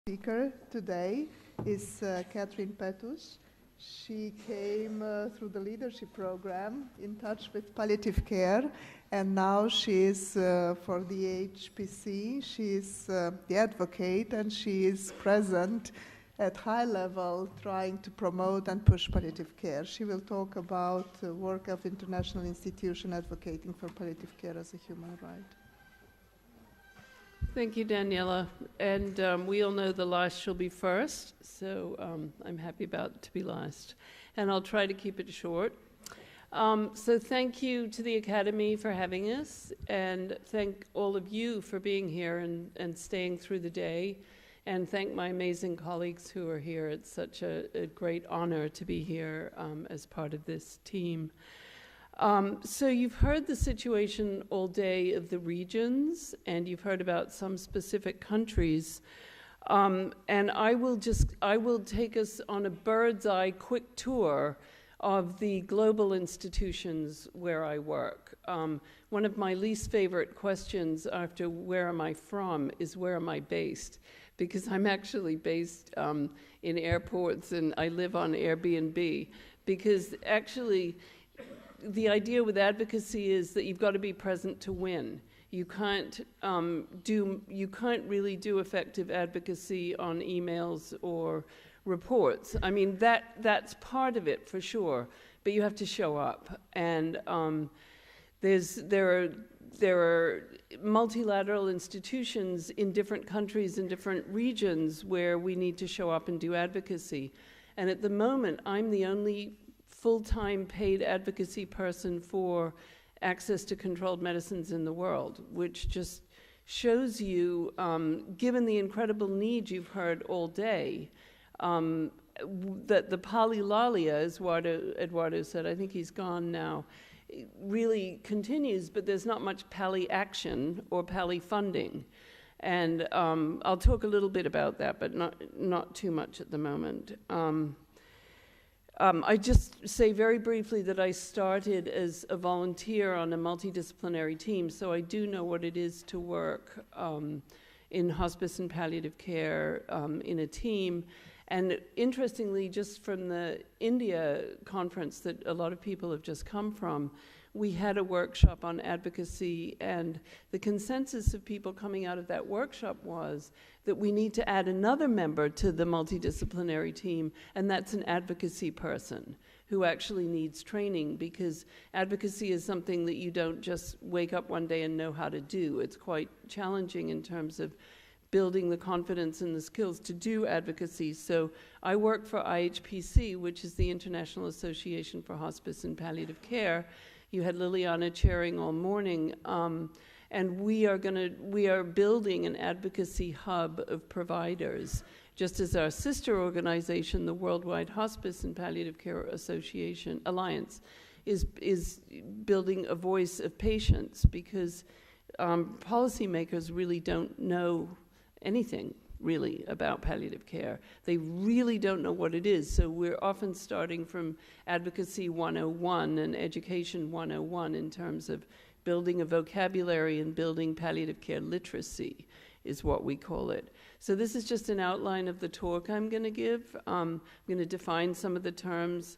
Speaker today is KatherinePettus. She came through the leadership program in touch with palliative care, and now she is for the HPC. She is the advocate, and she is present at high level trying to promote and push palliative care. She will talk about the work of international institution advocating for palliative care as a human right. Thank you, Daniela. And we all know the last shall be first, so I'm happy about to be last. And I'll try to keep it short. So thank you to the Academy for having us, and thank all of you for being here and staying through the day. And thank my amazing colleagues who are here. It's such a great honor to be here as part of this team. So you've heard the situation all day of the regions, and you've heard about some specific countries. And I will take us on a bird's eye quick tour of the global institutions where I work. One of my least favorite questions after where am I from is where am I based? Because I'm actually based in airports and I live on Airbnb. Because actually, the idea with advocacy is that you've got to be present to win. You can't really do effective advocacy on emails or reports. I mean, that's part of it for sure, but you have to show up. And there are multilateral institutions in different countries and different regions where we need to show up and do advocacy. And at the moment, I'm the only full-time paid advocacy person for access to controlled medicines in the world, which just shows you, given the incredible need you've heard all day, that the Pali-Lalia, as Eduardo said, I think he's gone now, really continues, but there's not much Pali action or Pali funding. And I'll talk a little bit about that, but not too much at the moment. I just say very briefly that I started as a volunteer on a multidisciplinary team, so I do know what it is to work in hospice and palliative care in a team. And interestingly, just from the India conference that a lot of people have just come from, we had a workshop on advocacy, and the consensus of people coming out of that workshop was that we need to add another member to the multidisciplinary team, and that's an advocacy person who actually needs training, because advocacy is something that you don't just wake up one day and know how to do. It's quite challenging in terms of building the confidence and the skills to do advocacy. So I work for IHPC, which is the International Association for Hospice and Palliative Care. You had Liliana chairing all morning, and we are building an advocacy hub of providers, just as our sister organization, the Worldwide Hospice and Palliative Care Association Alliance, is building a voice of patients, because policymakers really don't know anything really about palliative care. They really don't know what it is. So we're often starting from Advocacy 101 and Education 101 in terms of building a vocabulary and building palliative care literacy is what we call it. So this is just an outline of the talk I'm going to give. I'm going to define some of the terms,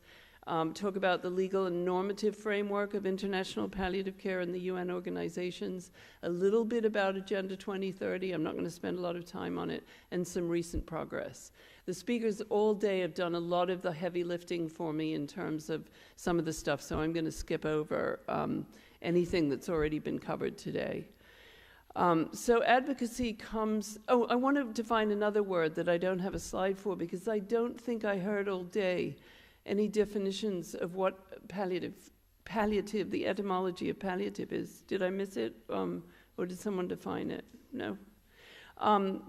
talk about the legal and normative framework of international palliative care and the UN organizations, a little bit about Agenda 2030, I'm not going to spend a lot of time on it, and some recent progress. The speakers all day have done a lot of the heavy lifting for me in terms of some of the stuff, so I'm going to skip over anything that's already been covered today. So advocacy comes, I want to define another word that I don't have a slide for, because I don't think I heard all day any definitions of what palliative, the etymology of palliative is. Did I miss it, or did someone define it? No.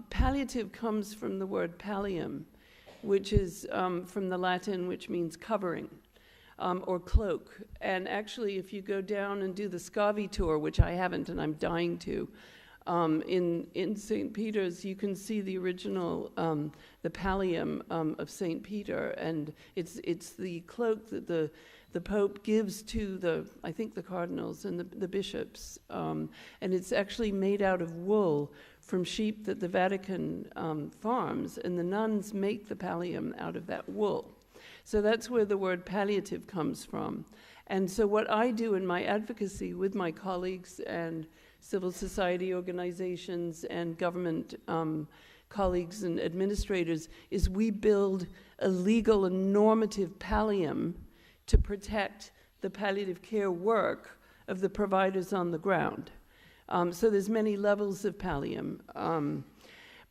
Palliative comes from the word pallium, which is from the Latin, which means covering or cloak. And actually, if you go down and do the Scavi tour, which I haven't and I'm dying to, in St. Peter's, you can see the original, the pallium of St. Peter, and it's the cloak that the Pope gives to I think the cardinals and the bishops, and it's actually made out of wool from sheep that the Vatican farms, and the nuns make the pallium out of that wool. So that's where the word palliative comes from. And so what I do in my advocacy with my colleagues and civil society organizations and government colleagues and administrators is we build a legal and normative pallium to protect the palliative care work of the providers on the ground. So there's many levels of pallium.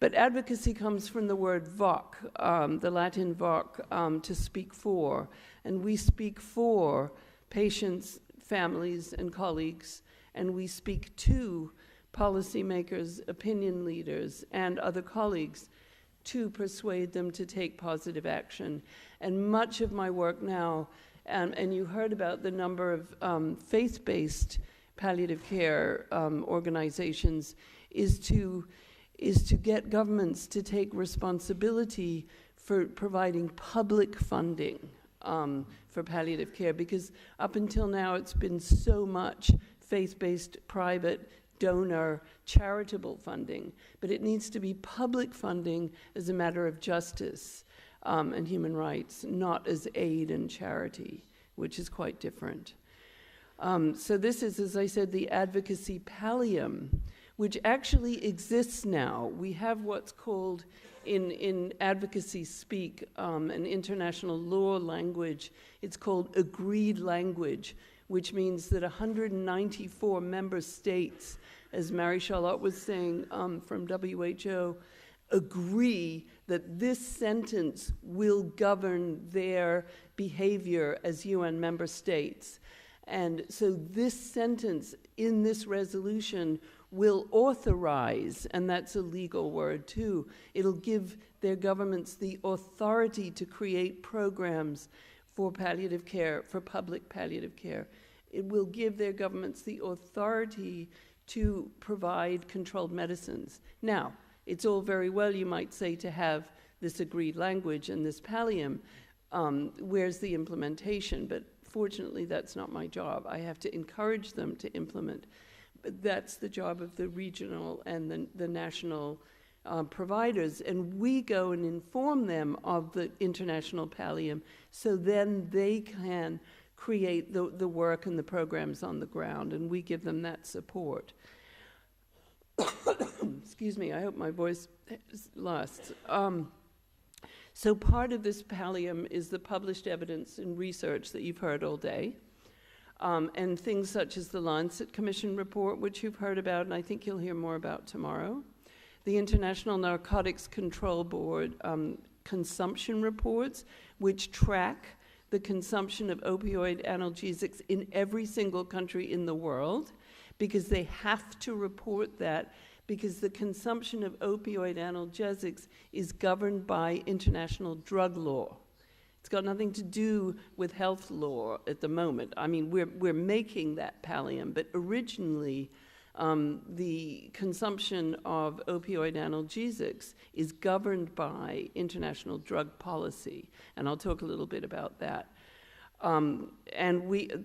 But advocacy comes from the word voc, the Latin voc, to speak for. And we speak for patients, families, and colleagues, and we speak to policymakers, opinion leaders, and other colleagues to persuade them to take positive action. And much of my work now, and you heard about the number of faith-based palliative care organizations, is to get governments to take responsibility for providing public funding for palliative care, because up until now it's been so much faith-based, private, donor, charitable funding, but it needs to be public funding as a matter of justice and human rights, not as aid and charity, which is quite different. So this is, as I said, the Advocacy Pallium, which actually exists now. We have what's called, in advocacy speak, an international law language. It's called agreed language, which means that 194 member states, as Marie-Charlotte was saying from WHO, agree that this sentence will govern their behavior as UN member states. And so this sentence in this resolution will authorize, and that's a legal word too, it'll give their governments the authority to create programs for palliative care, for public palliative care. It will give their governments the authority to provide controlled medicines. Now, it's all very well, you might say, to have this agreed language and this pallium. Where's the implementation? But fortunately, that's not my job. I have to encourage them to implement. But that's the job of the regional and the national providers. And we go and inform them of the international pallium, so then they can create the work and the programs on the ground, and we give them that support. Excuse me, I hope my voice lasts. So part of this pallium is the published evidence and research that you've heard all day, and things such as the Lancet Commission report, which you've heard about, and I think you'll hear more about tomorrow. The International Narcotics Control Board consumption reports, which track the consumption of opioid analgesics in every single country in the world, because they have to report that, because the consumption of opioid analgesics is governed by international drug law. It's got nothing to do with health law at the moment. I mean, we're making that pallium, but originally the consumption of opioid analgesics is governed by international drug policy, and I'll talk a little bit about that. And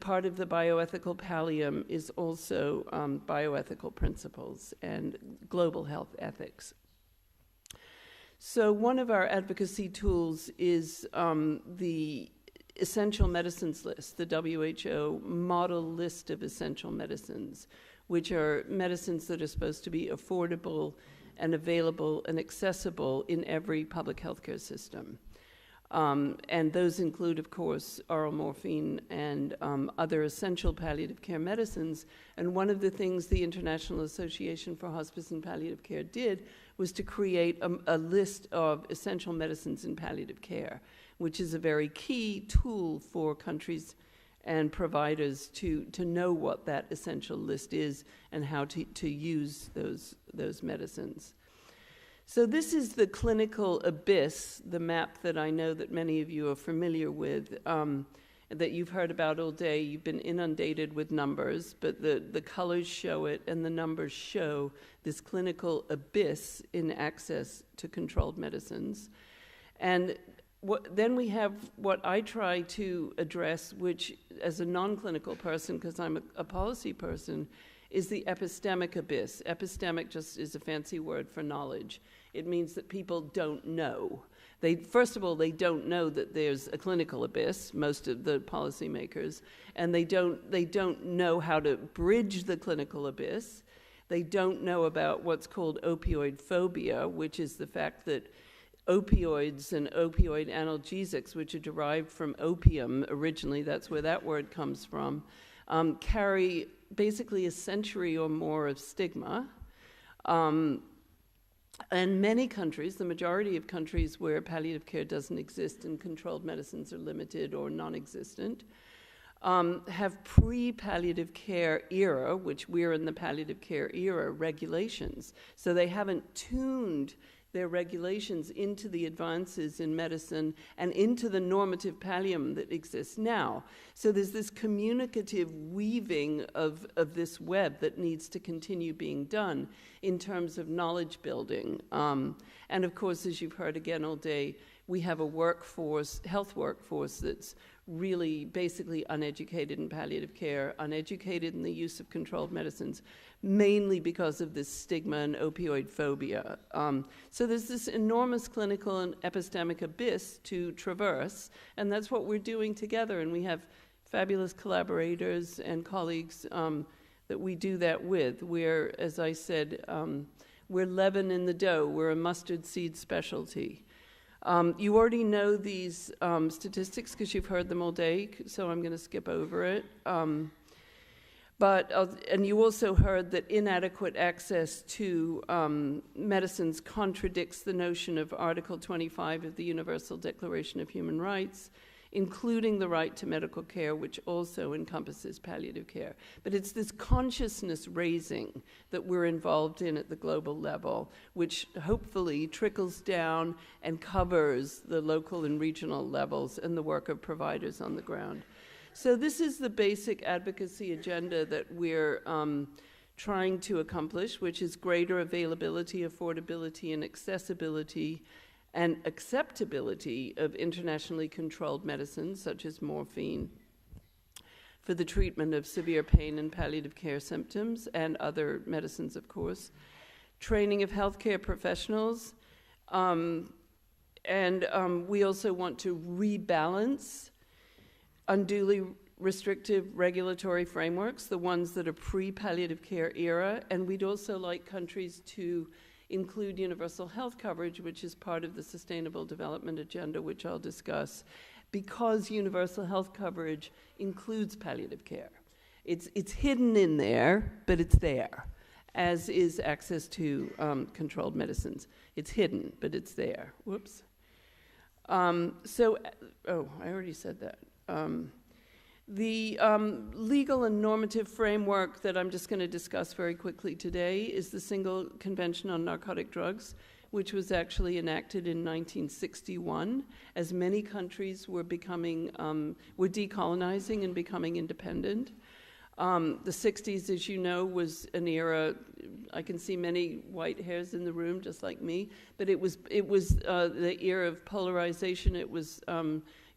part of the bioethical pallium is also bioethical principles and global health ethics. So one of our advocacy tools is the essential medicines list, the WHO model list of essential medicines, which are medicines that are supposed to be affordable and available and accessible in every public healthcare system. And those include, of course, oral morphine and other essential palliative care medicines. And one of the things the International Association for Hospice and Palliative Care did was to create a list of essential medicines in palliative care, which is a very key tool for countries and providers to know what that essential list is and how to use those medicines. So this is the clinical abyss, the map that I know that many of you are familiar with, that you've heard about all day. You've been inundated with numbers, but the colors show it and the numbers show this clinical abyss in access to controlled medicines. And then we have what I try to address, which as a non-clinical person, because I'm a policy person, is the epistemic abyss. Epistemic just is a fancy word for knowledge. It means that people don't know. First of all, they don't know that there's a clinical abyss, most of the policymakers, and they don't know how to bridge the clinical abyss. They don't know about what's called opioid phobia, which is the fact that opioids and opioid analgesics, which are derived from opium originally, that's where that word comes from, carry basically a century or more of stigma. And many countries, the majority of countries where palliative care doesn't exist and controlled medicines are limited or non-existent, have pre-palliative care era, which we're in the palliative care era, regulations. So they haven't tuned their regulations into the advances in medicine and into the normative pallium that exists now. So there's this communicative weaving of this web that needs to continue being done in terms of knowledge building. And of course, as you've heard again all day, we have a workforce, health workforce that's really basically uneducated in palliative care, uneducated in the use of controlled medicines, mainly because of this stigma and opioid phobia. So there's this enormous clinical and epistemic abyss to traverse, and that's what we're doing together, and we have fabulous collaborators and colleagues that we do that with. We're, as I said, we're leaven in the dough. We're a mustard seed specialty. You already know these statistics because you've heard them all day, so I'm going to skip over it. And you also heard that inadequate access to medicines contradicts the notion of Article 25 of the Universal Declaration of Human Rights, including the right to medical care, which also encompasses palliative care. But it's this consciousness raising that we're involved in at the global level, which hopefully trickles down and covers the local and regional levels and the work of providers on the ground. So this is the basic advocacy agenda that we're trying to accomplish, which is greater availability, affordability, and accessibility and acceptability of internationally controlled medicines, such as morphine, for the treatment of severe pain and palliative care symptoms, and other medicines, of course. Training of healthcare professionals, and we also want to rebalance unduly restrictive regulatory frameworks, the ones that are pre-palliative care era, and we'd also like countries to include universal health coverage, which is part of the Sustainable Development Agenda, which I'll discuss, because universal health coverage includes palliative care. It's hidden in there, but it's there, as is access to controlled medicines. It's hidden, but it's there. Whoops. I already said that. The legal and normative framework that I'm just going to discuss very quickly today is the Single Convention on Narcotic Drugs, which was actually enacted in 1961, as many countries were decolonizing and becoming independent. The 60s, as you know, was an era, I can see many white hairs in the room, just like me, but it was the era of polarization. It was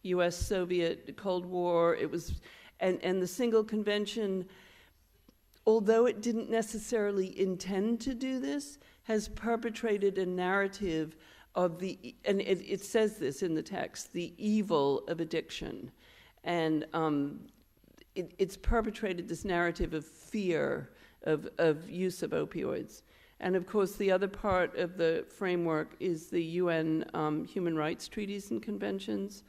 U.S.-Soviet Cold War. It was, and the Single Convention, although it didn't necessarily intend to do this, has perpetrated a narrative of and it says this in the text, the evil of addiction. And it's perpetrated this narrative of fear of use of opioids. And of course, the other part of the framework is the UN human rights treaties and conventions,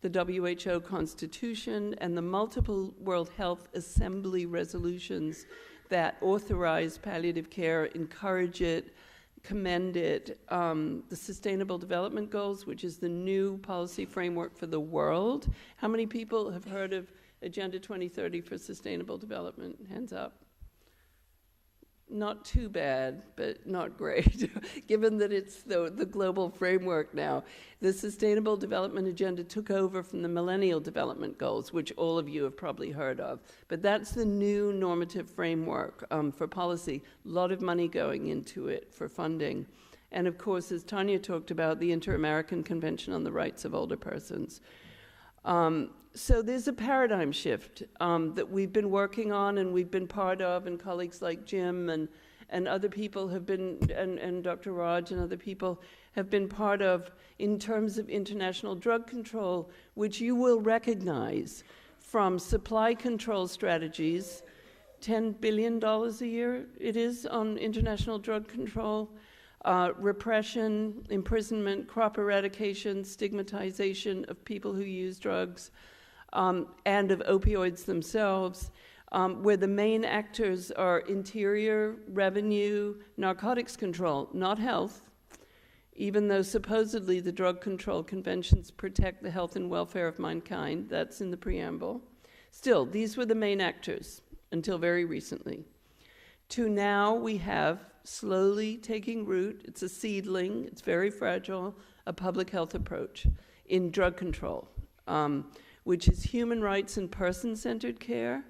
the WHO Constitution, and the multiple World Health Assembly resolutions that authorize palliative care, encourage it, commend it. The Sustainable Development Goals, which is the new policy framework for the world. How many people have heard of Agenda 2030 for Sustainable Development? Hands up. Not too bad, but not great, given that it's the global framework now. The Sustainable Development Agenda took over from the Millennial Development Goals, which all of you have probably heard of. But that's the new normative framework for policy. A lot of money going into it for funding. And of course, as Tanya talked about, the Inter-American Convention on the Rights of Older Persons. So there's a paradigm shift that we've been working on and we've been part of, and colleagues like Jim and other people have been, and Dr. Raj and other people have been part of in terms of international drug control, which you will recognize from supply control strategies, $10 billion a year it is on international drug control, repression, imprisonment, crop eradication, stigmatization of people who use drugs, and of opioids themselves, where the main actors are interior, revenue, narcotics control, not health, even though supposedly the drug control conventions protect the health and welfare of mankind. That's in the preamble. Still, these were the main actors until very recently. To now we have, slowly taking root, it's a seedling, it's very fragile, a public health approach in drug control, which is human rights and person-centered care,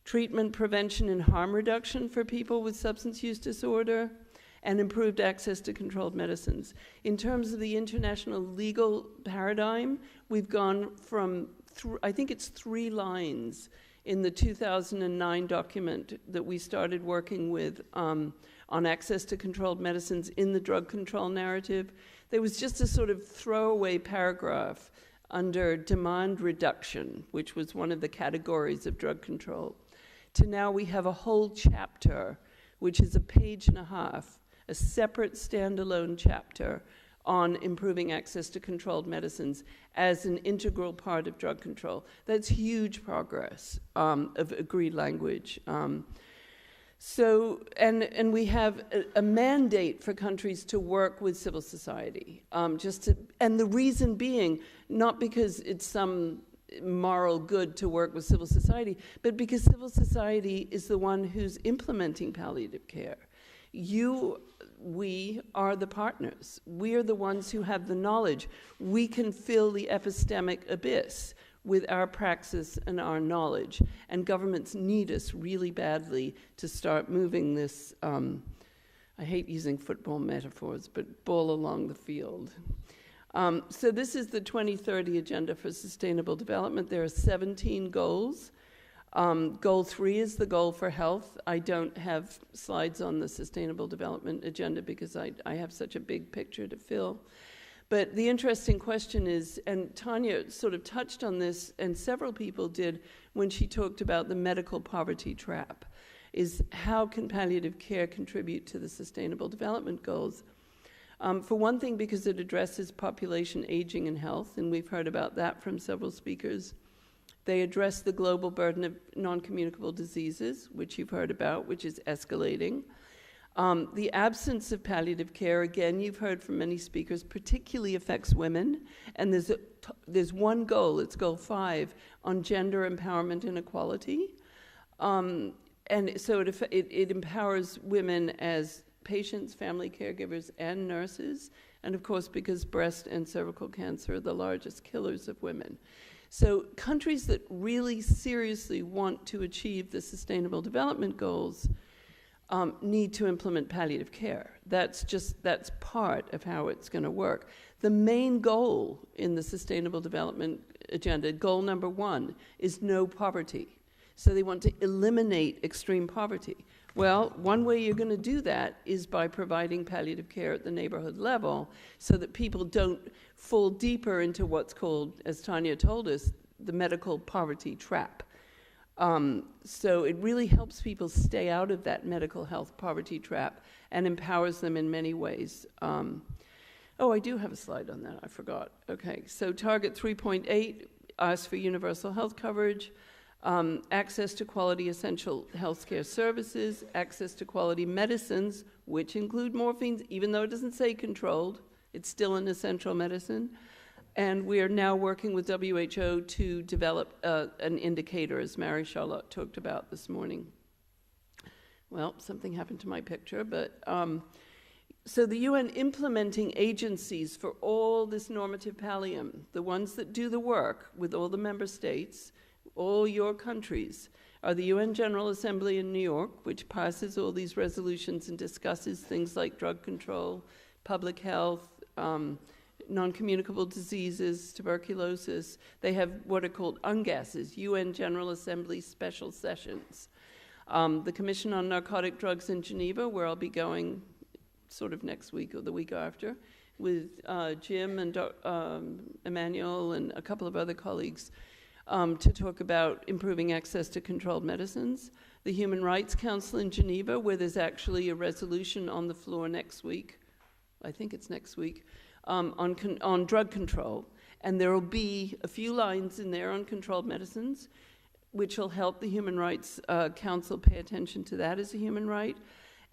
treatment, prevention, and harm reduction for people with substance use disorder, and improved access to controlled medicines. In terms of the international legal paradigm, we've gone from, I think it's 3 lines in the 2009 document that we started working with on access to controlled medicines in the drug control narrative. There was just a sort of throwaway paragraph under demand reduction, which was one of the categories of drug control, to now we have a whole chapter, which is a page and a half, a separate standalone chapter on improving access to controlled medicines as an integral part of drug control. That's huge progress of agreed language. And we have a mandate for countries to work with civil society, and the reason being, not because it's some moral good to work with civil society, but because civil society is the one who's implementing palliative care. We are the partners. We are the ones who have the knowledge. We can fill the epistemic abyss with our praxis and our knowledge. And governments need us really badly to start moving this, I hate using football metaphors, but ball along the field. So this is the 2030 Agenda for Sustainable Development. There are 17 goals. Goal 3 is the goal for health. I don't have slides on the Sustainable Development Agenda because I have such a big picture to fill. But the interesting question is, and Tanya sort of touched on this, and several people did when she talked about the medical poverty trap, is how can palliative care contribute to the Sustainable Development Goals? For one thing, because it addresses population aging and health, and we've heard about that from several speakers. They address the global burden of non-communicable diseases, which you've heard about, which is escalating. The absence of palliative care, again, you've heard from many speakers, particularly affects women. And there's one goal, it's goal 5, on gender empowerment and equality. And so it empowers women as patients, family caregivers, and nurses. And of course, because breast and cervical cancer are the largest killers of women. So countries that really seriously want to achieve the Sustainable Development Goals need to implement palliative care. That's part of how it's going to work. The main goal in the Sustainable Development Agenda, goal number 1, is no poverty. So they want to eliminate extreme poverty. Well, one way you're going to do that is by providing palliative care at the neighborhood level so that people don't fall deeper into what's called, as Tanya told us, the medical poverty trap. So it really helps people stay out of that medical health poverty trap and empowers them in many ways. Oh, I do have a slide on that. I forgot. Okay, so target 3.8 asks for universal health coverage, access to quality essential healthcare services, access to quality medicines, which include morphines, even though it doesn't say controlled, it's still an essential medicine. And we are now working with WHO to develop an indicator, as Mary Charlotte talked about this morning. Well, something happened to my picture, but so the UN implementing agencies for all this normative pallium, the ones that do the work with all the member states, all your countries, are the UN General Assembly in New York, which passes all these resolutions and discusses things like drug control, public health, non-communicable diseases, tuberculosis. They have what are called UNGASs, UN General Assembly Special Sessions. The Commission on Narcotic Drugs in Geneva, where I'll be going sort of next week or the week after, with Jim and Emmanuel and a couple of other colleagues to talk about improving access to controlled medicines. The Human Rights Council in Geneva, where there's actually a resolution on the floor next week, I think it's next week, on drug control. And there will be a few lines in there on controlled medicines, which will help the Human Rights Council pay attention to that as a human right.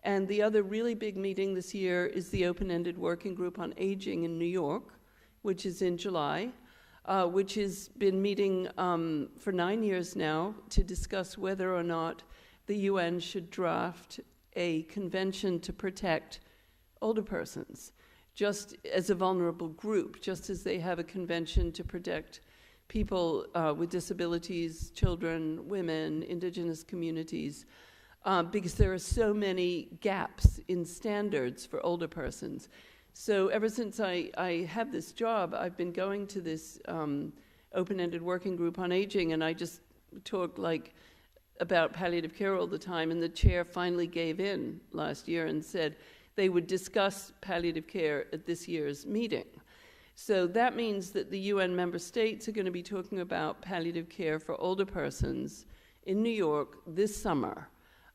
And the other really big meeting this year is the Open-Ended Working Group on Aging in New York, which is in July, which has been meeting for 9 years now to discuss whether or not the UN should draft a convention to protect older persons, just as a vulnerable group, just as they have a convention to protect people with disabilities, children, women, indigenous communities, because there are so many gaps in standards for older persons. So ever since I have this job, I've been going to this open-ended working group on aging, and I just talk about palliative care all the time, and the chair finally gave in last year and said they would discuss palliative care at this year's meeting. So that means that the UN member states are going to be talking about palliative care for older persons in New York this summer.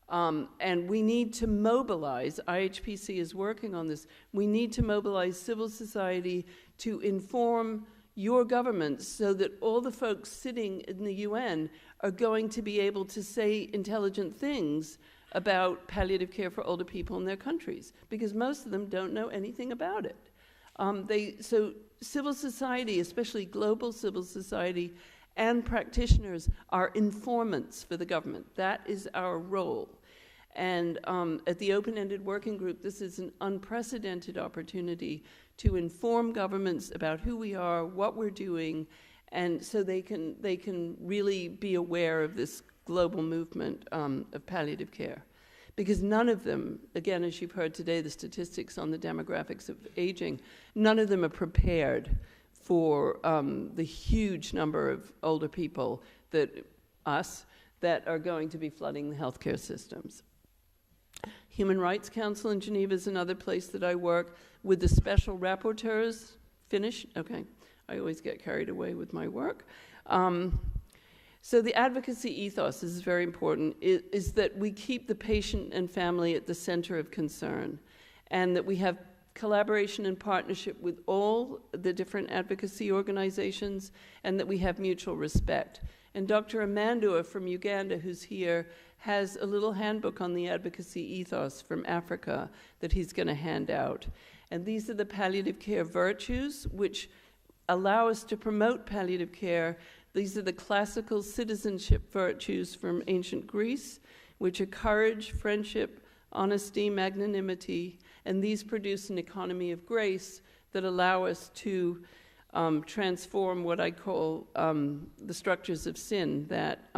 And we need to mobilize, IHPC is working on this, we need to mobilize civil society to inform your governments so that all the folks sitting in the UN are going to be able to say intelligent things about palliative care for older people in their countries, because most of them don't know anything about it. So civil society, especially global civil society, and practitioners are informants for the government. That is our role. And at the Open-Ended Working Group, this is an unprecedented opportunity to inform governments about who we are, what we're doing, and so they can really be aware of this global movement of palliative care. Because none of them, again, as you've heard today, the statistics on the demographics of aging, none of them are prepared for the huge number of older people that are going to be flooding the healthcare systems. Human Rights Council in Geneva is another place that I work with the special rapporteurs. Finish? Okay. I always get carried away with my work. So the advocacy ethos is very important, is that we keep the patient and family at the center of concern, and that we have collaboration and partnership with all the different advocacy organizations, and that we have mutual respect. And Dr. Amandua from Uganda, who's here, has a little handbook on the advocacy ethos from Africa that he's going to hand out. And these are the palliative care virtues, which allow us to promote palliative care. These are the classical citizenship virtues from ancient Greece, which are courage, friendship, honesty, magnanimity, and these produce an economy of grace that allow us to transform what I call the structures of sin that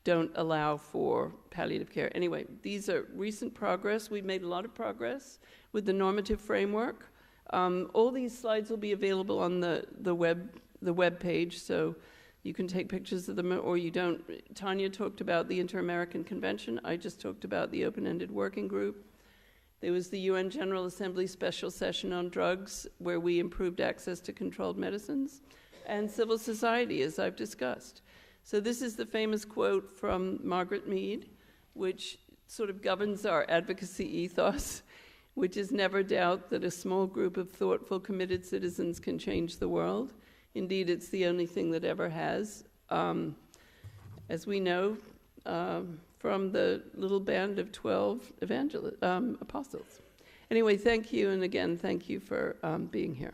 don't allow for palliative care. Anyway, these are recent progress. We've made a lot of progress with the normative framework. All these slides will be available on the web page, so you can take pictures of them or you don't. Tanya talked about the Inter-American Convention. I just talked about the Open-Ended Working Group. There was the UN General Assembly Special Session on Drugs, where we improved access to controlled medicines, and civil society, as I've discussed. So this is the famous quote from Margaret Mead, which sort of governs our advocacy ethos, which is never doubt that a small group of thoughtful, committed citizens can change the world. Indeed, it's the only thing that ever has. As we know from the little band of 12 apostles. Anyway, thank you, and again, thank you for being here.